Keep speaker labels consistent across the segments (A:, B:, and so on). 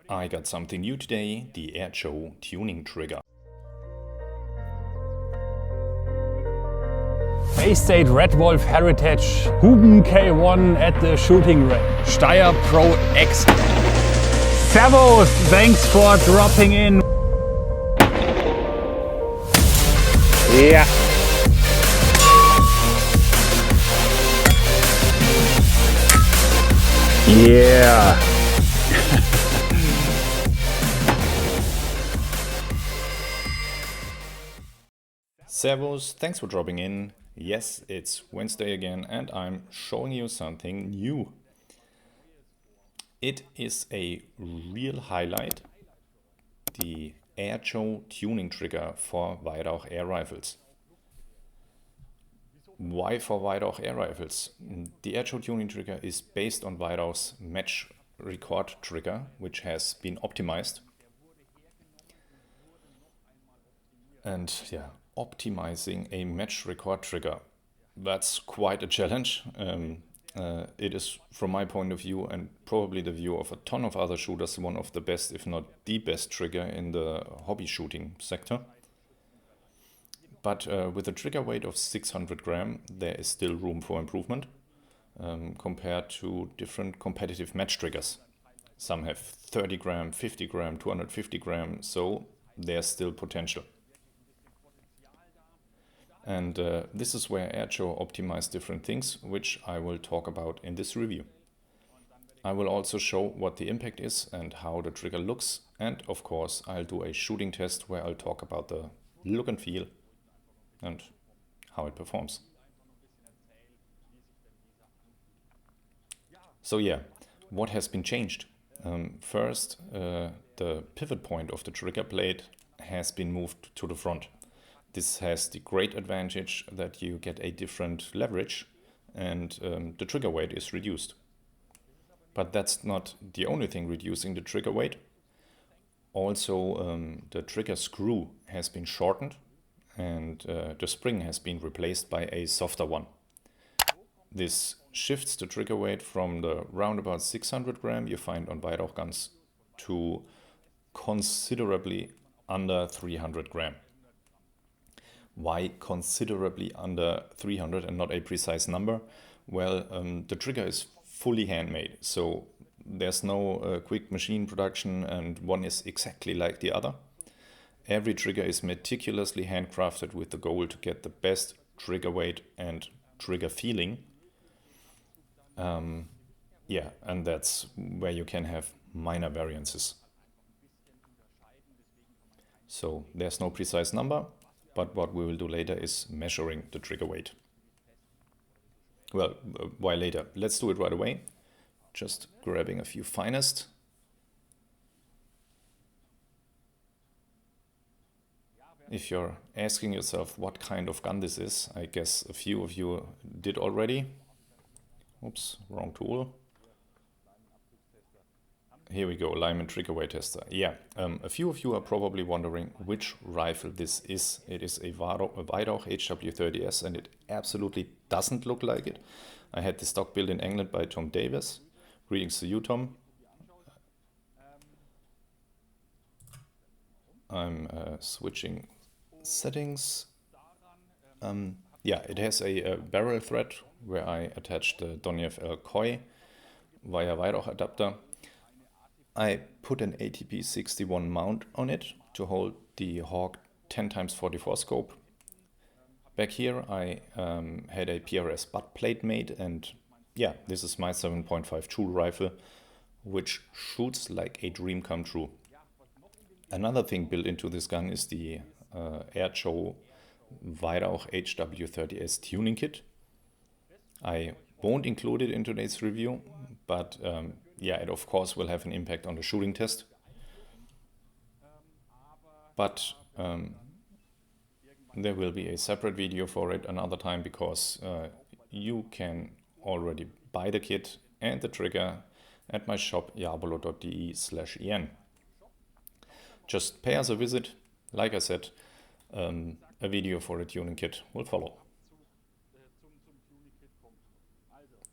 A: I got something new today, the AirJoe tuning trigger.
B: Bay State Red Wolf Heritage Huben K1 at the shooting range. Steyr Pro X. Servus, thanks for dropping in. Yeah. Yeah.
A: Servus, thanks for dropping in. Yes, it's Wednesday again and I'm showing you something new. It is a real highlight, the AirJoe tuning trigger for Weihrauch air rifles. Why for Weihrauch air rifles? The AirJoe tuning trigger is based on Weihrauch's match record trigger, which has been optimized. And yeah, optimizing a match record trigger, that's quite a challenge. It is, from my point of view and probably the view of a ton of other shooters, one of the best, if not the best trigger in the hobby shooting sector. But with a trigger weight of 600 gram, there is still room for improvement compared to different competitive match triggers. Some have 30 gram, 50 gram, 250 gram, so there's still potential. And this is where AirJoe optimized different things, which I will talk about in this review. I will also show what the impact is and how the trigger looks. And of course, I'll do a shooting test where I'll talk about the look and feel and how it performs. So yeah, what has been changed? First, the pivot point of the trigger blade has been moved to the front. This has the great advantage that you get a different leverage and the trigger weight is reduced. But that's not the only thing reducing the trigger weight. Also, the trigger screw has been shortened and the spring has been replaced by a softer one. This shifts the trigger weight from the roundabout 600 gram you find on Weihrauch guns to considerably under 300 gram. Why considerably under 300 and not a precise number? Well, the trigger is fully handmade, so there's no quick machine production and one is exactly like the other. Every trigger is meticulously handcrafted with the goal to get the best trigger weight and trigger feeling. Yeah, and that's where you can have minor variances. So there's no precise number. But what we will do later is measuring the trigger weight. Well, why later? Let's do it right away. Just grabbing a few finest. If you're asking yourself what kind of gun this is, I guess a few of you did already. Oops, wrong tool. Here we go, Lyman trigger weight tester. Yeah, a few of you are probably wondering which rifle this is. It is a Weihrauch HW30S and it absolutely doesn't look like it. I had the stock built in England by Tom Davis. Greetings to you, Tom. I'm switching settings. Yeah, it has a barrel thread where I attached the Donyev L Koi via Weihrauch adapter. I put an ATP 61 mount on it to hold the Hawk 10x44 scope. Back here I had a PRS butt plate made and yeah, this is my 7.5 Joule rifle, which shoots like a dream come true. Another thing built into this gun is the AirJoe Weihrauch HW30S tuning kit. I won't include it in today's review, but yeah, it of course will have an impact on the shooting test. But there will be a separate video for it another time because you can already buy the kit and the trigger at my shop jabolo.de/en. Just pay us a visit. Like I said, a video for a tuning kit will follow.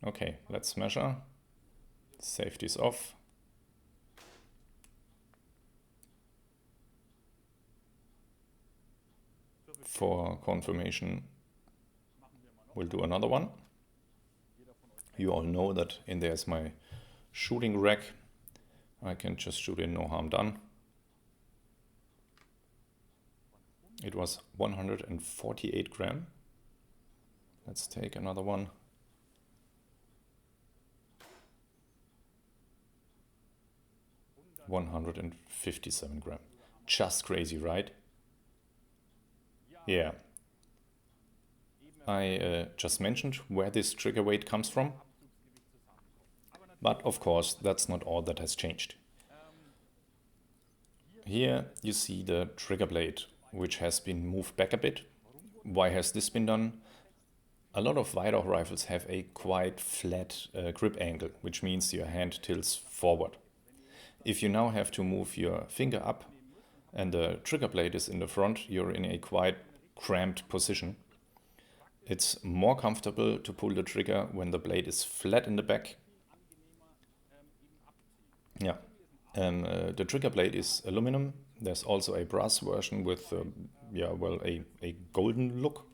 A: Okay, let's measure. Safety is off. For confirmation, we'll do another one. You all know that in there's my shooting rack. I can just shoot in, no harm done. It was 148 gram. Let's take another one. $157 gram. Just crazy, right? Yeah. I just mentioned where this trigger weight comes from. But of course, that's not all that has changed. Here you see the trigger blade, which has been moved back a bit. Why has this been done? A lot of Weihrauch rifles have a quite flat grip angle, which means your hand tilts forward. If you now have to move your finger up and the trigger blade is in the front, you're in a quite cramped position. It's more comfortable to pull the trigger when the blade is flat in the back. Yeah, the trigger blade is aluminum. There's also a brass version with a golden look.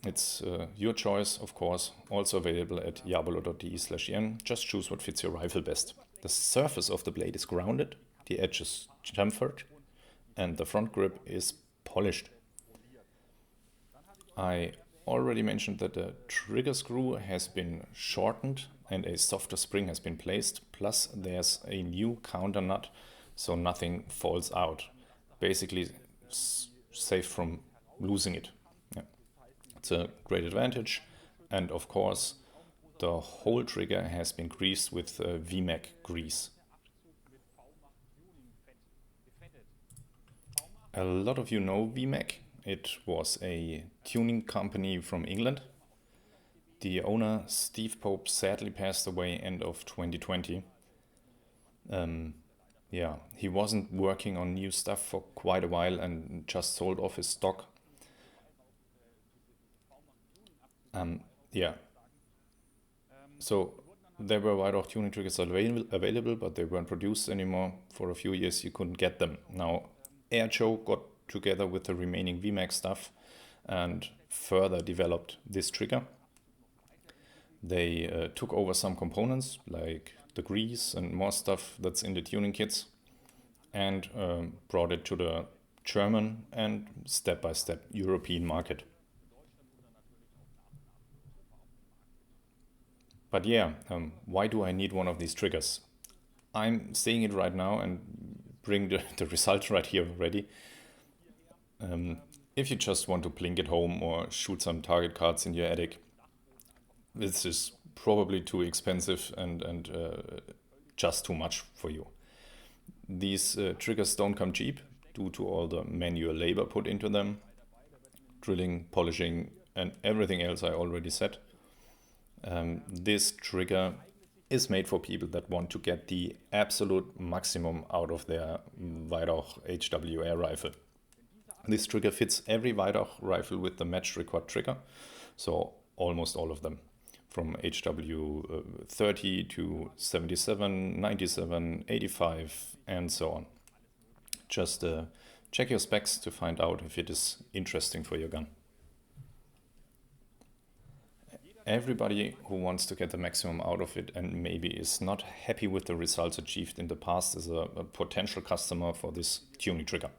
A: It's your choice, of course, also available at jabolo.de/en. Just choose what fits your rifle best. The surface of the blade is grounded, the edge is chamfered, and the front grip is polished. I already mentioned that the trigger screw has been shortened and a softer spring has been placed, plus there's a new counter nut so nothing falls out. Basically safe from losing it. Yeah. It's a great advantage, and of course the whole trigger has been greased with v-mach grease. A lot of you know v-mach. It was a tuning company from England. The owner, Steve Pope, sadly passed away end of 2020. He wasn't working on new stuff for quite a while and just sold off his stock. So there were Weihrauch tuning triggers available, but they weren't produced anymore. For a few years you couldn't get them. Now AirJoe got together with the remaining v-mach stuff and further developed this trigger. They took over some components like the grease and more stuff that's in the tuning kits and brought it to the German and step-by-step European market. But why do I need one of these triggers? I'm saying it right now and bring the result right here already. If you just want to plink it home or shoot some target cards in your attic, this is probably too expensive and just too much for you. These triggers don't come cheap due to all the manual labor put into them, drilling, polishing, and everything else I already said. This trigger is made for people that want to get the absolute maximum out of their Weihrauch HW air rifle. This trigger fits every Weihrauch rifle with the match record trigger, so almost all of them, from HW 30 to 77, 97, 85, and so on. Just check your specs to find out if it is interesting for your gun. Everybody who wants to get the maximum out of it and maybe is not happy with the results achieved in the past is a potential customer for this tuning trigger.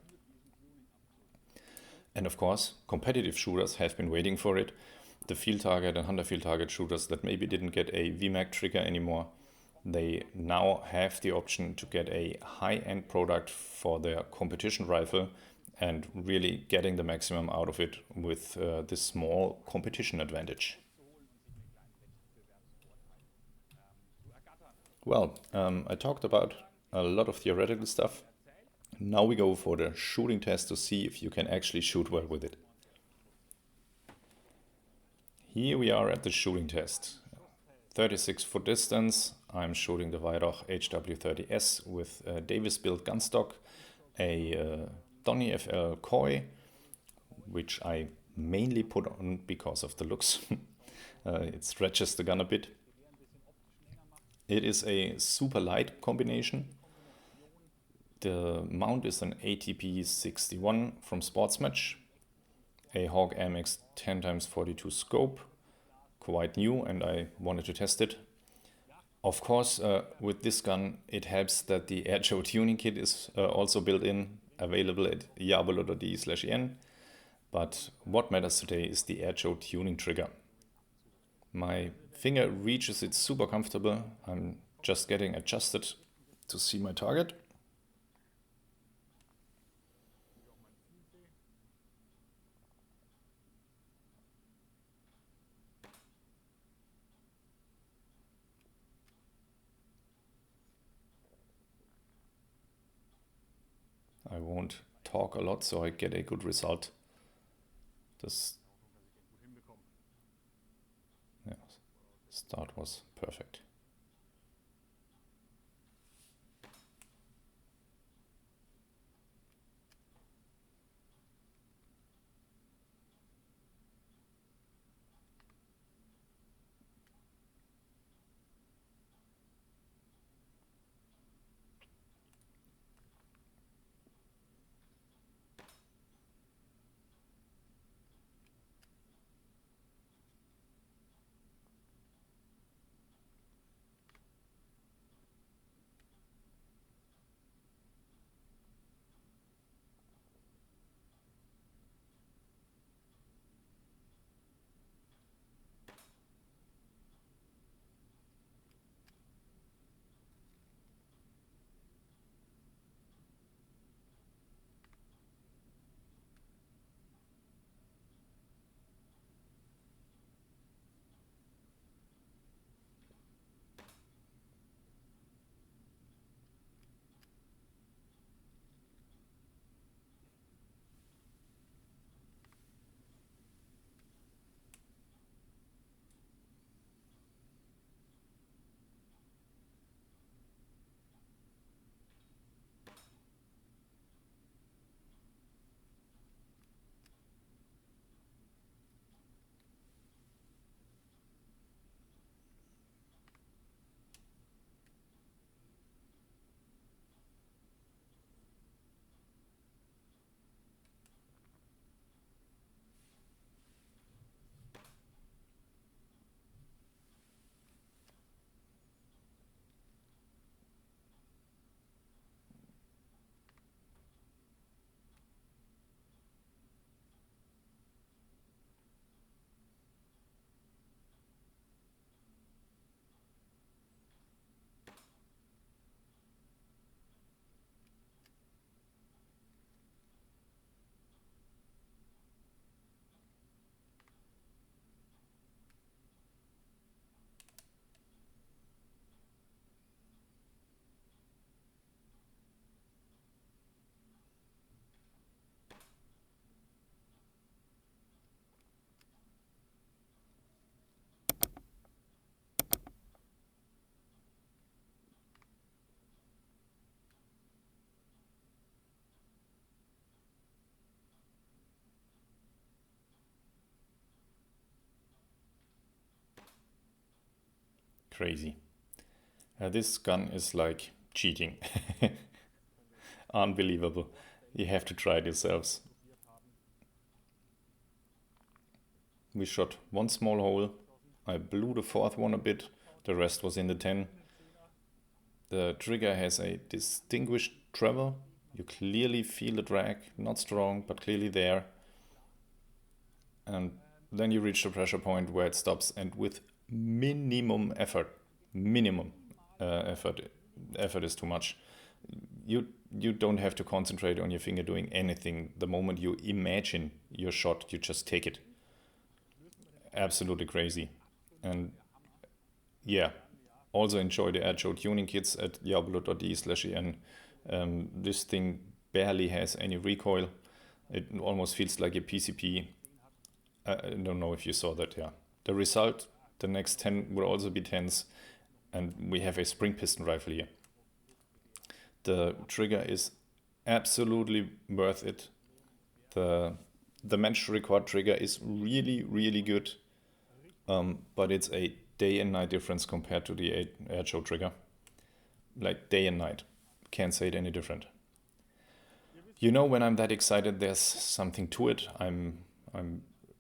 A: And of course, competitive shooters have been waiting for it. The field target and hunter field target shooters that maybe didn't get a v-mach trigger anymore, they now have the option to get a high-end product for their competition rifle and really getting the maximum out of it with this small competition advantage. Well, I talked about a lot of theoretical stuff. Now we go for the shooting test to see if you can actually shoot well with it. Here we are at the shooting test. 36-foot distance. I'm shooting the Weihrauch HW30S with a Davis built gun stock, a Donny FL Koi, which I mainly put on because of the looks. It stretches the gun a bit. It is a super light combination. The mount is an ATP61 from Sportsmatch, a Hawk MX 10x42 scope, quite new, and I wanted to test it. Of course, with this gun, it helps that the AirJoe tuning kit is also built in, available at diabolo.de/en. But what matters today is the AirJoe tuning trigger. My finger reaches it super comfortable. I'm just getting adjusted to see my target. I won't talk a lot, so I get a good result. This start was perfect. Crazy. This gun is like cheating. Unbelievable. You have to try it yourselves. We shot one small hole. I blew the fourth one a bit. The rest was in the 10. The trigger has a distinguished treble. You clearly feel the drag, not strong, but clearly there. And then you reach the pressure point where it stops, and with minimum effort, effort is too much. You don't have to concentrate on your finger doing anything. The moment you imagine your shot, you just take it. Absolutely crazy. And yeah, also enjoy the AirJoe tuning kits at diabolo.de/en. This thing barely has any recoil. It almost feels like a PCP. I don't know if you saw that, yeah. The result, the next 10 will also be 10s, and we have a spring piston rifle here. The trigger is absolutely worth it. The match record trigger is really, really good, but it's a day and night difference compared to the AirJoe trigger. Like day and night. Can't say it any different. You know, when I'm that excited, there's something to it. I'm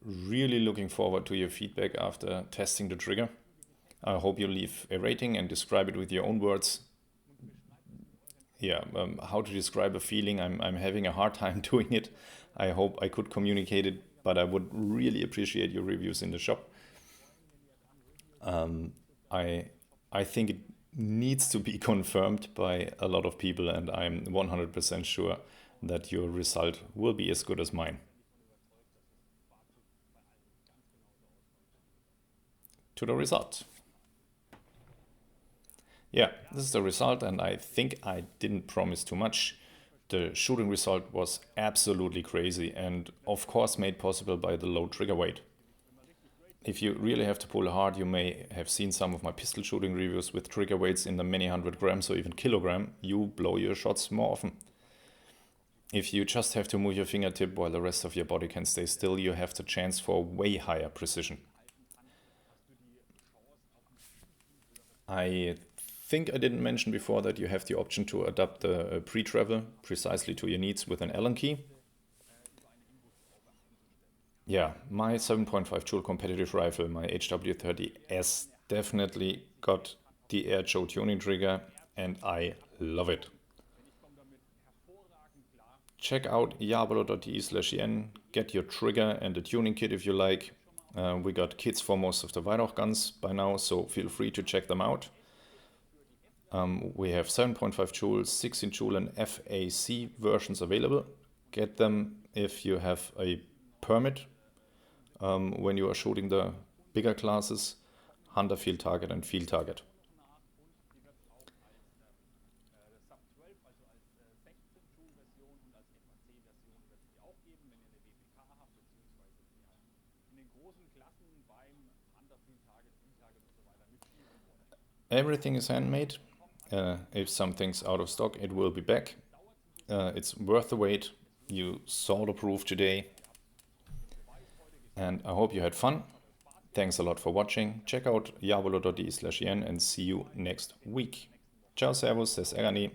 A: really looking forward to your feedback after testing the trigger. I hope you leave a rating and describe it with your own words. Yeah, how to describe a feeling. I'm having a hard time doing it. I hope I could communicate it, but I would really appreciate your reviews in the shop. I think it needs to be confirmed by a lot of people, and I'm 100% sure that your result will be as good as mine. To the result. Yeah, this is the result, and I think I didn't promise too much. The shooting result was absolutely crazy, and of course made possible by the low trigger weight. If you really have to pull hard, you may have seen some of my pistol shooting reviews with trigger weights in the many hundred grams or even kilogram. You blow your shots more often. If you just have to move your fingertip while the rest of your body can stay still, you have the chance for way higher precision. I think I didn't mention before that you have the option to adapt the pre-travel precisely to your needs with an Allen key. Yeah, my 7.5 Joule competitive rifle, my HW30S, definitely got the AirJoe tuning trigger, and I love it. Check out jabolo.de/en, get your trigger and the tuning kit if you like. We got kits for most of the Weihrauch guns by now, so feel free to check them out. We have 7.5 Joule, 16 Joule and FAC versions available. Get them if you have a permit when you are shooting the bigger classes, hunter, field target and field target. Everything is handmade. If something's out of stock, it will be back. It's worth the wait. You saw the proof today. And I hope you had fun. Thanks a lot for watching. Check out jabolo.de/en and see you next week. Ciao, servus, das ist AirGhandi.